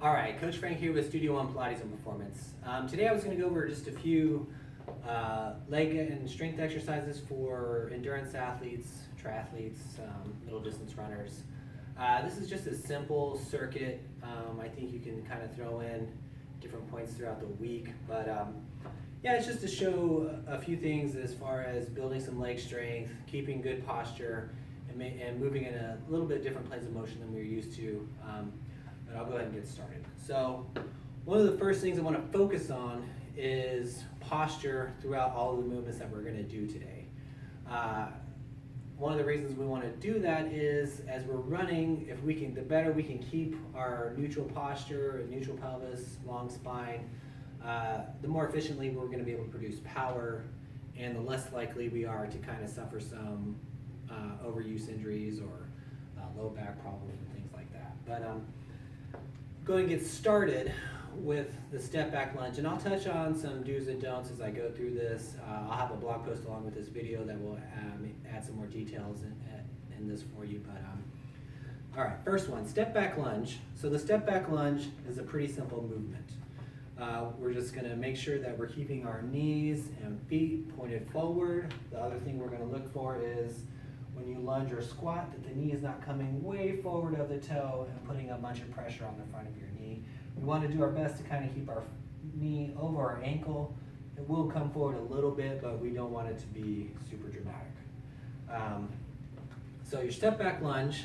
All right, Coach Frank here with Studio One Pilates and Performance. Today I was going to go over just a few leg and strength exercises for endurance athletes, triathletes, middle distance runners. This is just a simple circuit. I think you can kind of throw in different points throughout the week, but yeah, it's just to show a few things as far as building some leg strength, keeping good posture, and moving in a little bit different planes of motion than we're used to. But I'll go ahead and get started. So one of the first things I want to focus on is posture throughout all of the movements that we're going to do today. One of the reasons we want to do that is as we're running, if we can, the better we can keep our neutral posture, neutral pelvis, long spine, the more efficiently we're going to be able to produce power, and the less likely we are to kind of suffer some overuse injuries or low back problems and things like that. But going to get started with the step back lunge, and I'll touch on some do's and don'ts as I go through this. I'll have a blog post along with this video that will add some more details in this for you. But all right, first one, step back lunge. So the step back lunge is a pretty simple movement. We're just going to make sure that we're keeping our knees and feet pointed forward. The other thing we're going to look for is when you lunge or squat, that the knee is not coming way forward of the toe and putting a bunch of pressure on the front of your knee. We want to do our best to kind of keep our knee over our ankle. It will come forward a little bit, but we don't want it to be super dramatic. So your step back lunge,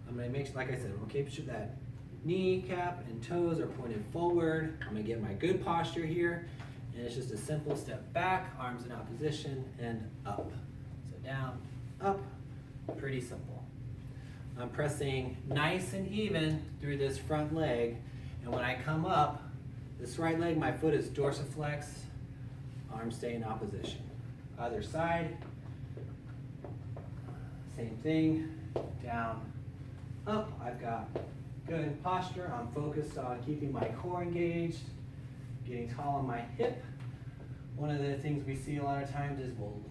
I'm going to make sure, like I said, we'll keep sure that kneecap and toes are pointed forward. I'm going to get my good posture here, and it's just a simple step back, arms in opposition, and up. So down, up, pretty simple. I'm pressing nice and even through this front leg, and when I come up, this right leg, my foot is dorsiflex, arms stay in opposition. Other side, same thing, down, up. I've got good posture. I'm focused on keeping my core engaged, getting tall on my hip. One of the things we see a lot of times is we'll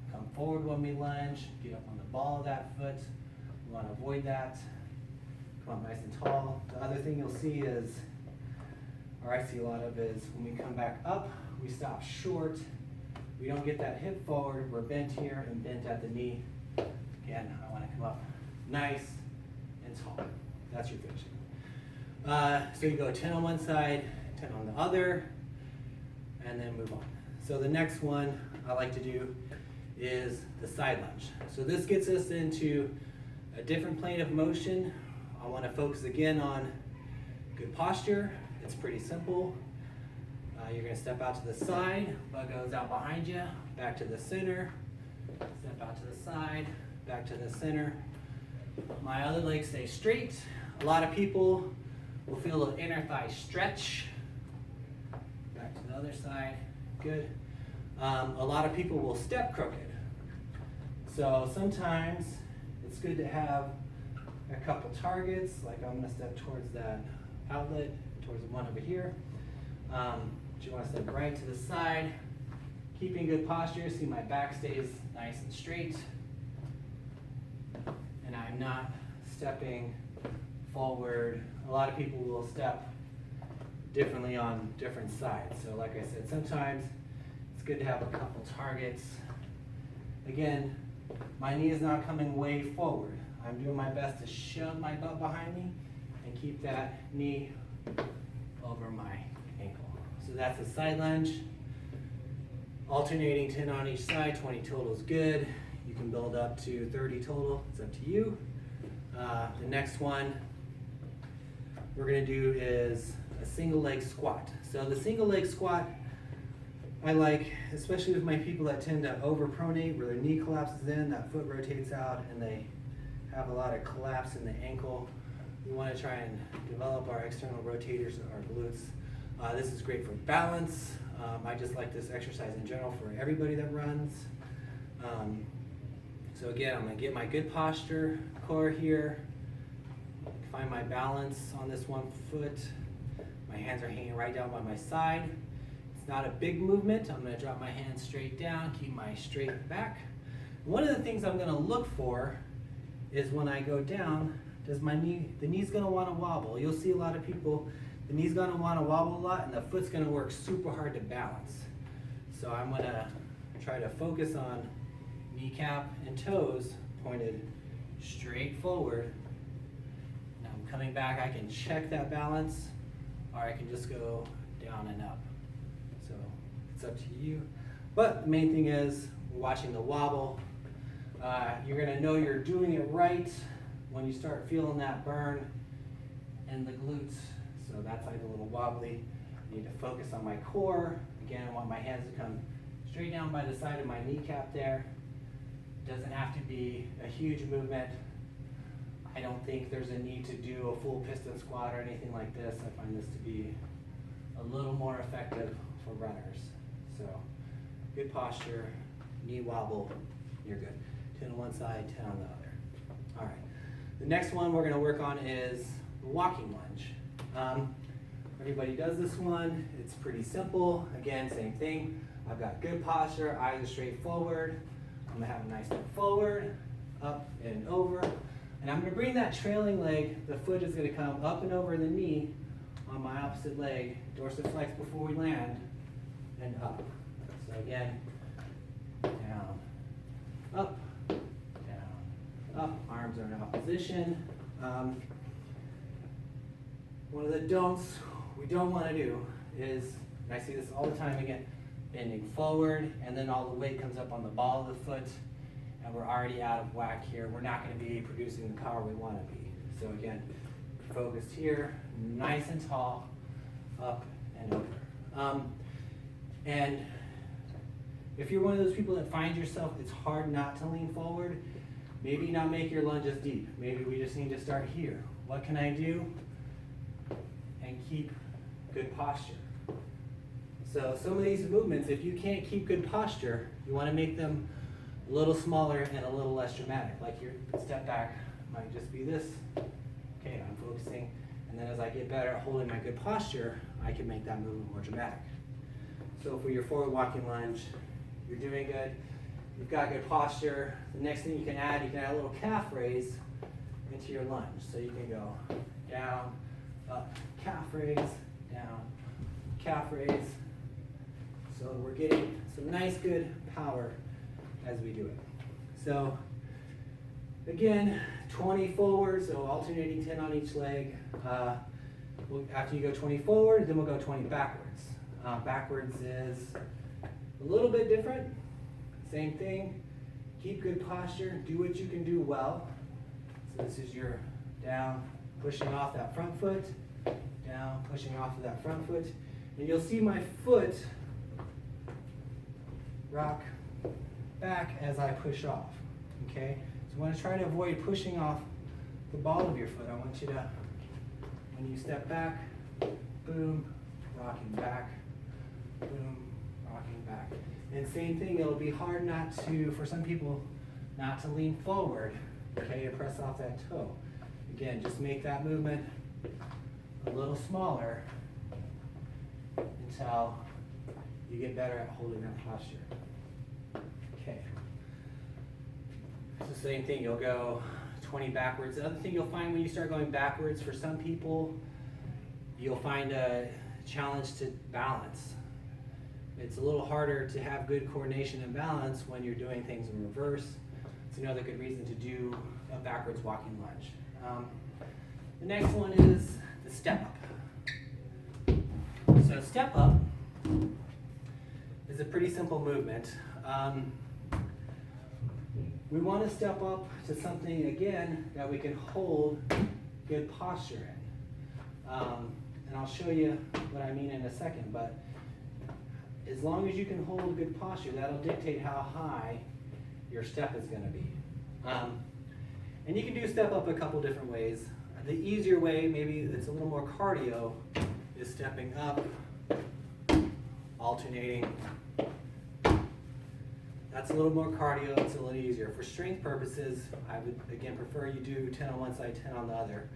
come forward when we lunge, get up on the ball of that foot. We want to avoid that. Come up nice and tall. The other thing you'll see is, or I see a lot of, is when we come back up, we stop short. We don't get that hip forward. We're bent here and bent at the knee. Again, I want to come up nice and tall. That's your finishing. So you go 10 on one side, 10 on the other, and then move on. So the next one I like to do is the side lunge. So this gets us into a different plane of motion. I want to focus again on good posture. It's pretty simple. You're going to step out to the side, butt goes out behind you, back to the center, step out to the side, back to the center. My other leg stays straight. A lot of people will feel an inner thigh stretch. Back to the other side, good. A lot of people will step crooked. So sometimes it's good to have a couple targets, like I'm gonna step towards that outlet, towards the one over here. But you wanna step right to the side, keeping good posture. See my back stays nice and straight. And I'm not stepping forward. A lot of people will step differently on different sides. So like I said, sometimes it's good to have a couple targets. Again, my knee is not coming way forward. I'm doing my best to shove my butt behind me and keep that knee over my ankle. So that's a side lunge. Alternating 10 on each side, 20 total is good. You can build up to 30 total, it's up to you. The next one we're gonna do is a single leg squat. So the single leg squat, I like, especially with my people that tend to overpronate, where their knee collapses in, that foot rotates out, and they have a lot of collapse in the ankle. We wanna try and develop our external rotators, our glutes. This is great for balance. I just like this exercise in general for everybody that runs. So again, I'm gonna get my good posture, core here, find my balance on this one foot. My hands are hanging right down by my side. It's not a big movement. I'm gonna drop my hands straight down, keep my straight back. One of the things I'm gonna look for is when I go down does my knee, the knee's gonna wanna wobble. You'll see a lot of people, the knee's gonna wanna wobble a lot and the foot's gonna work super hard to balance. So I'm gonna try to focus on kneecap and toes pointed straight forward. Now I'm coming back, I can check that balance, or I can just go down and up. So it's up to you. But the main thing is, we're watching the wobble. You're gonna know you're doing it right when you start feeling that burn in the glutes. So that's like a little wobbly. I need to focus on my core. Again, I want my hands to come straight down by the side of my kneecap there. Doesn't have to be a huge movement. I don't think there's a need to do a full piston squat or anything like this. I find this to be a little more effective for runners. So good posture, knee wobble, you're good. 10 on one side, 10 on the other. All right. The next one we're gonna work on is the walking lunge. Everybody does this one. It's pretty simple. Again, same thing. I've got good posture, eyes are straight forward. I'm gonna have a nice step forward, up and over. And I'm gonna bring that trailing leg, the foot is gonna come up and over the knee on my opposite leg, dorsiflex before we land, and up. So again, down, up, down, up. Arms are in opposition. One of the don'ts we don't want to do is, and I see this all the time again, bending forward and then all the weight comes up on the ball of the foot and we're already out of whack here. We're not going to be producing the power we want to be. So again, focused here, nice and tall, up and over. And if you're one of those people that finds yourself, it's hard not to lean forward, maybe not make your lunges deep. Maybe we just need to start here. What can I do? And keep good posture. So some of these movements, if you can't keep good posture, you want to make them a little smaller and a little less dramatic. Like your step back might just be this. Okay, I'm focusing. And then as I get better at holding my good posture, I can make that movement more dramatic. So for your forward walking lunge, you're doing good. You've got good posture. The next thing you can add a little calf raise into your lunge. So you can go down, up, calf raise, down, calf raise. So we're getting some nice good power as we do it. So again, 20 forward, so alternating 10 on each leg. After you go 20 forward, then we'll go 20 backwards. Backwards is a little bit different. Same thing, keep good posture, do what you can do well. So this is your down, pushing off that front foot, down, pushing off of that front foot. And you'll see my foot rock back as I push off, okay? So I want to try to avoid pushing off the ball of your foot. I want you to, when you step back, boom, rocking back, boom, rocking back. And same thing, it'll be hard not to, for some people, not to lean forward, okay, to press off that toe. Again, just make that movement a little smaller until you get better at holding that posture. Okay. It's the same thing, you'll go 20 backwards. The other thing you'll find when you start going backwards, for some people, you'll find a challenge to balance. It's a little harder to have good coordination and balance when you're doing things in reverse. It's another good reason to do a backwards walking lunge. The next one is the step up. So step up is a pretty simple movement. We want to step up to something, again, that we can hold good posture in. And I'll show you what I mean in a second, but as long as you can hold good posture, that'll dictate how high your step is going to be. And you can do step up a couple different ways. The easier way, maybe it's a little more cardio, is stepping up, alternating. That's a little more cardio, it's a little easier. For strength purposes, I would, again, prefer you do 10 on one side, 10 on the other.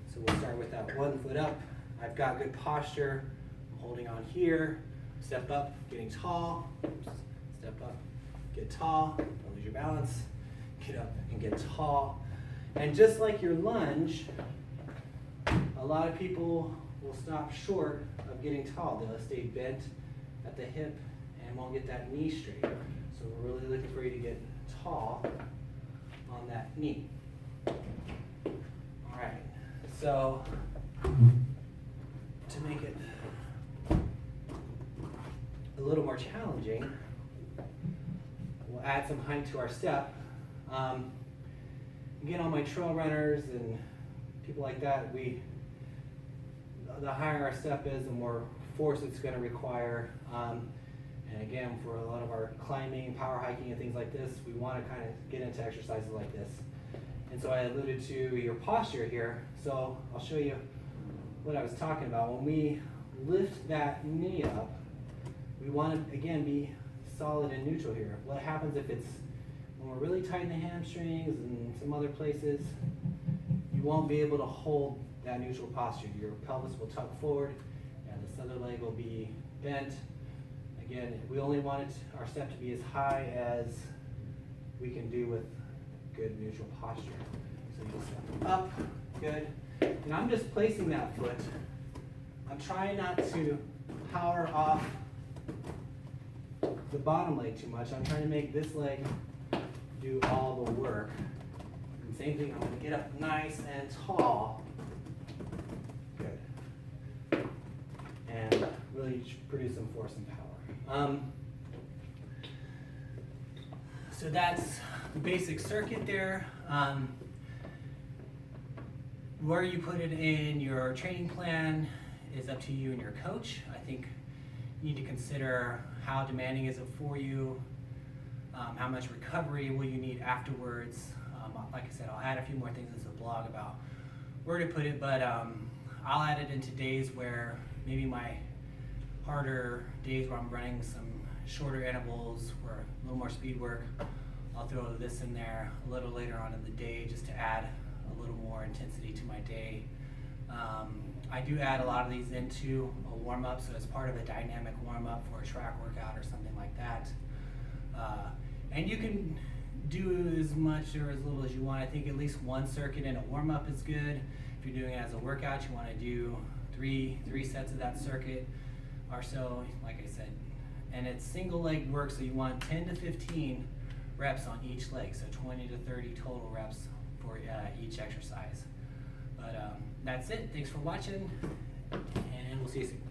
So we'll start with that one foot up. I've got good posture, I'm holding on here. Step up, getting tall, step up, get tall, don't lose your balance, get up and get tall. And just like your lunge, a lot of people will stop short of getting tall. They'll stay bent at the hip and won't get that knee straight. So we're really looking for you to get tall on that knee. All right, so to make it a little more challenging, we'll add some height to our step. Again, all my trail runners and people like that, the higher our step is, the more force it's going to require. And again, for a lot of our climbing, power hiking, and things like this, we want to kind of get into exercises like this. And so I alluded to your posture here, so I'll show you what I was talking about. When we lift that knee up, we want to, again, be solid and neutral here. What happens if it's, when we're really tight in the hamstrings and some other places, you won't be able to hold that neutral posture. Your pelvis will tuck forward and this other leg will be bent. Again, we only want our step to be as high as we can do with good neutral posture. So you step up, good. And I'm just placing that foot. I'm trying not to power off the bottom leg too much. I'm trying to make this leg do all the work. And same thing, I'm going to get up nice and tall. Good. And really produce some force and power. So that's the basic circuit there. Where you put it in your training plan is up to you and your coach. I think you need to consider how demanding is it for you, how much recovery will you need afterwards. Like I said, I'll add a few more things as a blog about where to put it, but I'll add it into days where maybe my harder days where I'm running some shorter intervals or a little more speed work. I'll throw this in there a little later on in the day just to add a little more intensity to my day. I do add a lot of these into a warm-up, so as part of a dynamic warm-up for a track workout or something like that. And you can do as much or as little as you want. I think at least one circuit in a warm-up is good. If you're doing it as a workout, you want to do three sets of that circuit or so, like I said. And it's single leg work, so you want 10 to 15 reps on each leg, so 20 to 30 total reps for each exercise. But that's it. Thanks for watching, and we'll see you soon.